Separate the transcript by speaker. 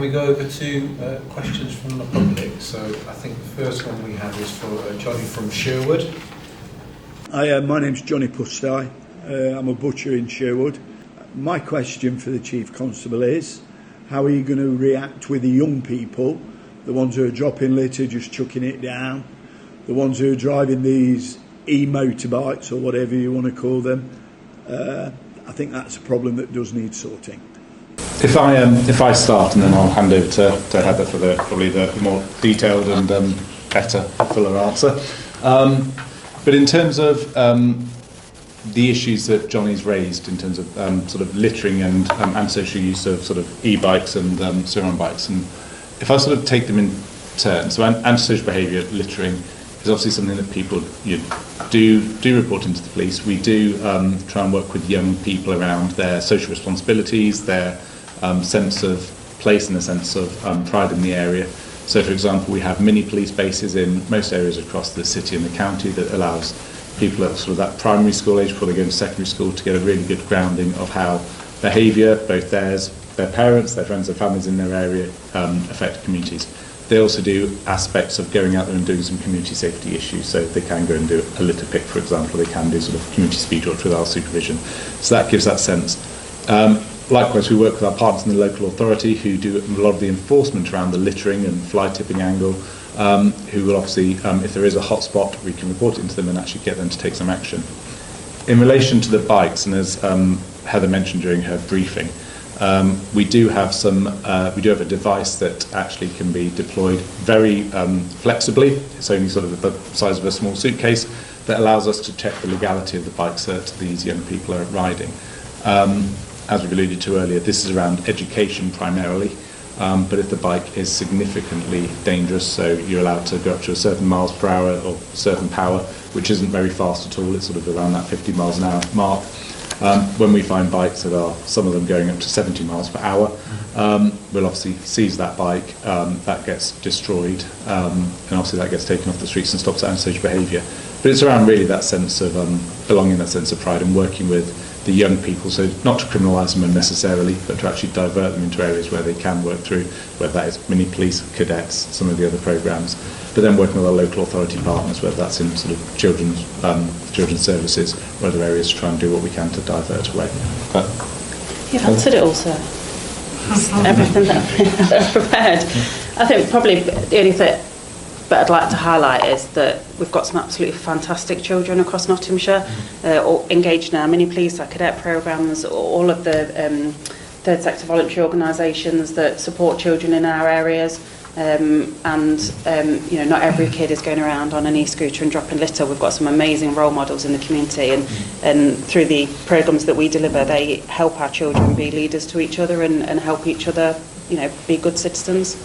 Speaker 1: we go over to questions from the public? So I think the first one we have is for Johnny from Sherwood.
Speaker 2: Hi, my name's Johnny Pustai. I'm a butcher in Sherwood. My question for the Chief Constable is, how are you going to react with the young people, the ones who are dropping litter, just chucking it down, the ones who are driving these e-motorbikes or whatever you want to call them? I think that's a problem that does need sorting.
Speaker 3: If I start, and then I'll hand over to Heather for probably the more detailed and better, fuller answer. But in terms of the issues that Johnny's raised in terms of sort of littering and antisocial use of sort of e-bikes and Ciron bikes, and if I sort of take them in turn, so antisocial behaviour, littering, is obviously something that people do report into the police. We do try and work with young people around their social responsibilities, their sense of place and a sense of pride in the area. So, for example, we have mini police bases in most areas across the city and the county that allows people at sort of that primary school age before they go into secondary school to get a really good grounding of how behaviour, both theirs, their parents, their friends, their families in their area, affect communities. They also do aspects of going out there and doing some community safety issues, so they can go and do a litter pick, for example. They can do sort of community speed talks with our supervision. So that gives that sense. Likewise, we work with our partners in the local authority who do a lot of the enforcement around the littering and fly tipping angle, who will obviously, if there is a hot spot, we can report it into them and actually get them to take some action. In relation to the bikes, and as Heather mentioned during her briefing, we do have a device that actually can be deployed very flexibly. It's only sort of the size of a small suitcase that allows us to check the legality of the bikes that these young people are riding. As we've alluded to earlier, this is around education primarily, but if the bike is significantly dangerous, so you're allowed to go up to a certain miles per hour or certain power, which isn't very fast at all, it's sort of around that 50 miles an hour mark. When we find bikes that are, some of them going up to 70 miles per hour, we'll obviously seize that bike, that gets destroyed, and obviously that gets taken off the streets and stops antisocial behaviour. But it's around really that sense of belonging, that sense of pride, and working with the young people, so not to criminalise them unnecessarily, but to actually divert them into areas where they can work through, whether that is mini police, cadets, some of the other programmes, but then working with our local authority partners, whether that's in sort of children's services or other areas, to try and do what we can to divert away.
Speaker 4: You've answered it all, sir. Everything that I've prepared. I think probably the only thing that I'd like to highlight is that we've got some absolutely fantastic children across Nottinghamshire, all engaged in our mini police, our cadet programmes, all of the third sector voluntary organisations that support children in our areas. You know, not every kid is going around on an e-scooter and dropping litter. We've got some amazing role models in the community, and through the programmes that we deliver, they help our children be leaders to each other and help each other, you know, be good citizens.